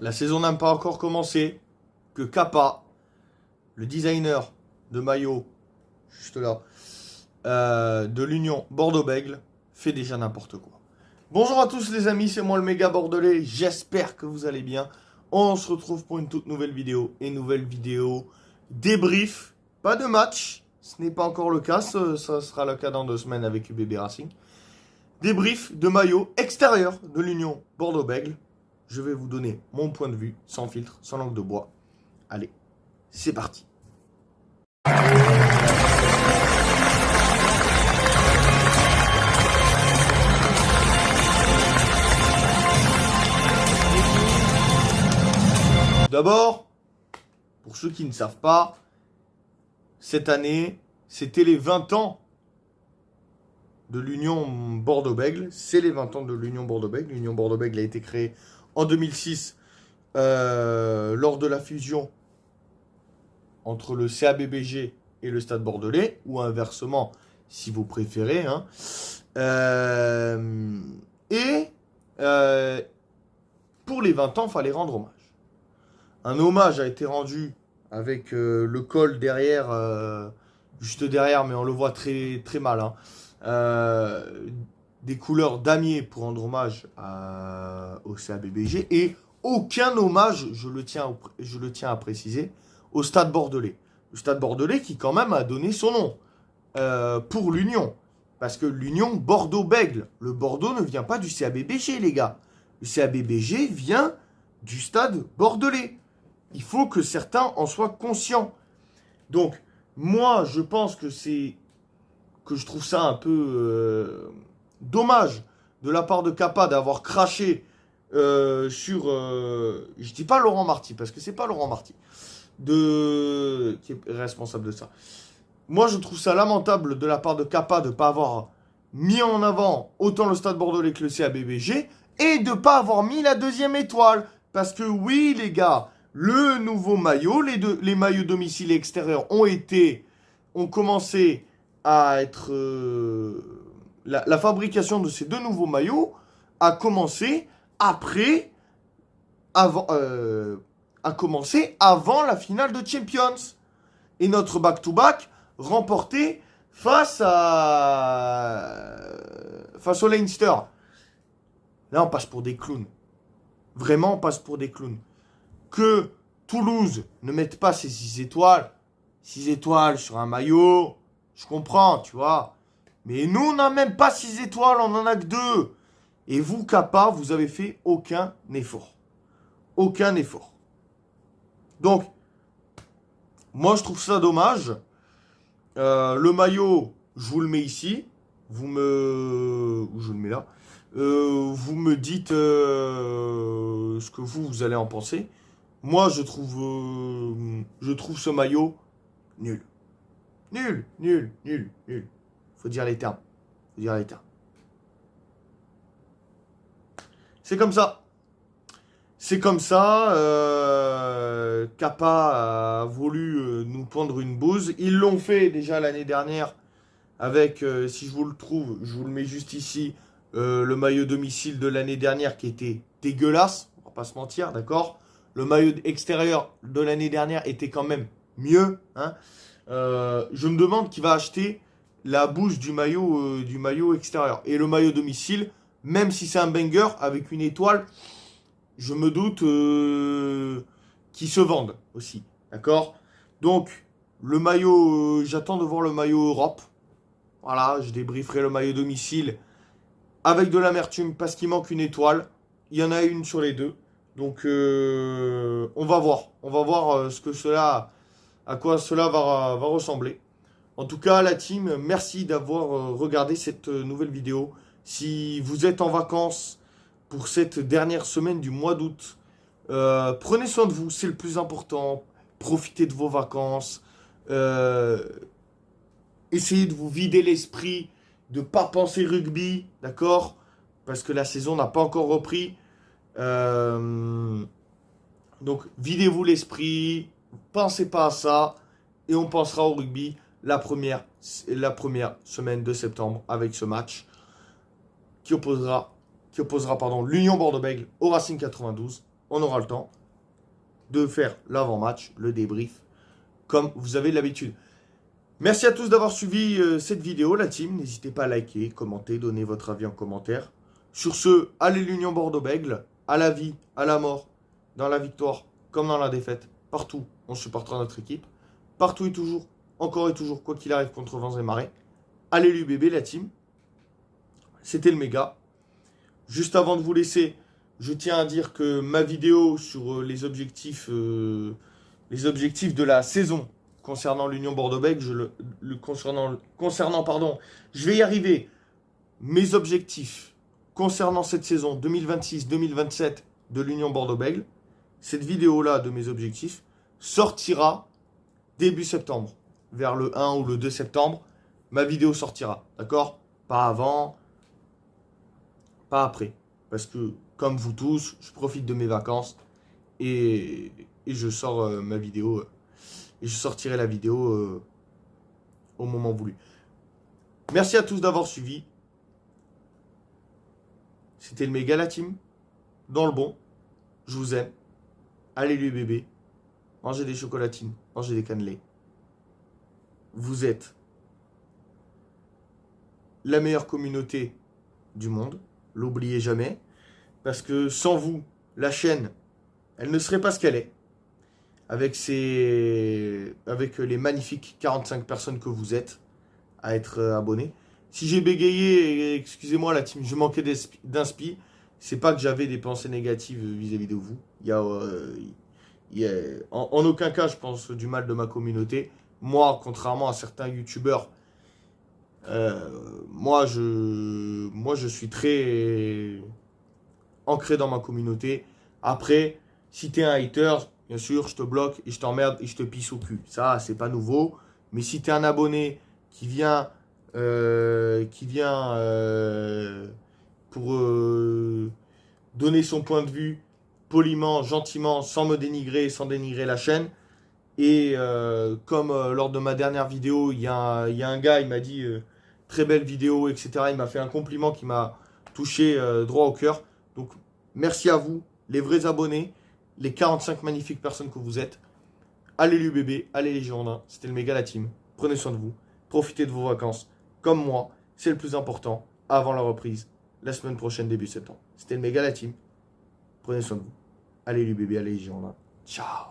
La saison n'a pas encore commencé, que Kappa, le designer de maillot, juste là, de l'Union Bordeaux-Bègles, fait déjà n'importe quoi. Bonjour à tous les amis, c'est moi le méga bordelais, j'espère que vous allez bien. On se retrouve pour une toute nouvelle vidéo, débrief, pas de match, ce n'est pas encore le cas, ça sera le cas dans 2 semaines avec UBB Racing. Débrief de maillot extérieur de l'Union Bordeaux-Bègles. Je vais vous donner mon point de vue, sans filtre, sans langue de bois. Allez, c'est parti. D'abord, pour ceux qui ne savent pas, cette année, c'était les 20 ans de l'Union Bordeaux-Bègles. C'est les 20 ans de l'Union Bordeaux-Bègles. L'Union Bordeaux-Bègles a été créée en 2006 lors de la fusion entre le CABBG et le Stade Bordelais, ou inversement, si vous préférez. Pour les 20 ans, il fallait rendre hommage. Un hommage a été rendu avec le col derrière, juste derrière, mais on le voit très, très mal. Des couleurs damier pour rendre hommage au CABBG et aucun hommage, je le tiens à préciser, au Stade Bordelais. Le Stade Bordelais qui quand même a donné son nom pour l'Union. Parce que l'Union Bordeaux-Bègles, le Bordeaux ne vient pas du CABBG les gars. Le CABBG vient du Stade Bordelais. Il faut que certains en soient conscients. Donc, moi, je pense que je trouve ça un peu dommage de la part de Kappa d'avoir craché sur... je dis pas Laurent Marty, parce que c'est pas Laurent Marty qui est responsable de ça. Moi, je trouve ça lamentable de la part de Kappa de ne pas avoir mis en avant autant le Stade Bordelais que le CABBG et de ne pas avoir mis la 2e étoile. Parce que oui, les gars, le nouveau maillot, les maillots domicile et extérieur ont commencé à être... la fabrication de ces 2 nouveaux maillots a commencé avant la finale de Champions. Et notre back-to-back remporté face au Leinster. Là, on passe pour des clowns. Vraiment, on passe pour des clowns. Que Toulouse ne mette pas ses 6 étoiles. 6 étoiles sur un maillot, je comprends, tu vois. Mais nous, on n'a même pas 6 étoiles, on n'en a que 2. Et vous, Kappa, vous avez fait aucun effort. Aucun effort. Donc, moi, je trouve ça dommage. Le maillot, je vous le mets ici. Je le mets là. Vous me dites ce que vous allez en penser. Moi, je trouve ce maillot nul. Nul. Faut dire les termes. C'est comme ça. Kappa a voulu nous pendre une bouse. Ils l'ont fait déjà l'année dernière avec, si je vous le trouve, je vous le mets juste ici, le maillot domicile de l'année dernière qui était dégueulasse. On va pas se mentir, d'accord ? Le maillot extérieur de l'année dernière était quand même mieux. Je me demande qui va acheter la bouse du maillot extérieur. Et le maillot domicile, même si c'est un banger avec une étoile, je me doute qu'ils se vendent aussi. D'accord ? Donc, le maillot, j'attends de voir le maillot Europe. Voilà, je débrieferai le maillot domicile avec de l'amertume parce qu'il manque une étoile. Il y en a une sur les 2. Donc, on va voir. On va voir à quoi cela va ressembler. En tout cas, la team, merci d'avoir regardé cette nouvelle vidéo. Si vous êtes en vacances pour cette dernière semaine du mois d'août, prenez soin de vous, c'est le plus important. Profitez de vos vacances. Essayez de vous vider l'esprit, de ne pas penser rugby, d'accord ? Parce que la saison n'a pas encore repris. Donc, videz-vous l'esprit, pensez pas à ça, et on pensera au rugby la première semaine de septembre avec ce match qui opposera l'Union Bordeaux-Bègles au Racing 92. on aura le temps de faire l'avant-match, le débrief, comme vous avez l'habitude. Merci à tous d'avoir suivi cette vidéo, la team. N'hésitez pas à liker, commenter, donner votre avis en commentaire. Sur ce, allez l'Union Bordeaux-Bègles, à la vie, à la mort, dans la victoire comme dans la défaite. Partout, on supportera notre équipe. Partout et toujours, encore et toujours, quoi qu'il arrive contre vents et marées. Allez l'UBB, la team. C'était le méga. Juste avant de vous laisser, je tiens à dire que ma vidéo sur les objectifs de la saison concernant l'Union Bordeaux-Bègles, je vais y arriver. Mes objectifs concernant cette saison 2026-2027 de l'Union Bordeaux-Bègles, cette vidéo-là de mes objectifs sortira début septembre. Vers le 1 ou le 2 septembre, ma vidéo sortira. D'accord? Pas avant, pas après. Parce que, comme vous tous, je profite de mes vacances et je sors ma vidéo. Et je sortirai la vidéo au moment voulu. Merci à tous d'avoir suivi. C'était le méga, la team. Dans le bon. Je vous aime. Allez l'UBB. Mangez des chocolatines. Mangez des cannelés. Vous êtes la meilleure communauté du monde. L'oubliez jamais. Parce que sans vous, la chaîne, elle ne serait pas ce qu'elle est. Avec les magnifiques 45 personnes que vous êtes à être abonnés. Si j'ai bégayé, excusez-moi la team, je manquais d'inspi. C'est pas que j'avais des pensées négatives vis-à-vis de vous. Il y a en aucun cas, je pense du mal de ma communauté. Moi, contrairement à certains youtubeurs, moi je suis très ancré dans ma communauté. Après, si t'es un hater, bien sûr, je te bloque et je t'emmerde et je te pisse au cul. Ça, c'est pas nouveau. Mais si t'es un abonné qui vient pour donner son point de vue poliment, gentiment, sans me dénigrer, sans dénigrer la chaîne. Et comme lors de ma dernière vidéo, il y a un gars, il m'a dit très belle vidéo, etc. Il m'a fait un compliment qui m'a touché droit au cœur. Donc merci à vous, les vrais abonnés, les 45 magnifiques personnes que vous êtes. Allez l'UBB, allez les Girondins, c'était le méga la team. Prenez soin de vous, profitez de vos vacances. Comme moi, c'est le plus important avant la reprise, la semaine prochaine, début septembre. C'était le méga la team. Prenez soin de vous. Allez l'UBB, allez les Girondins. Ciao.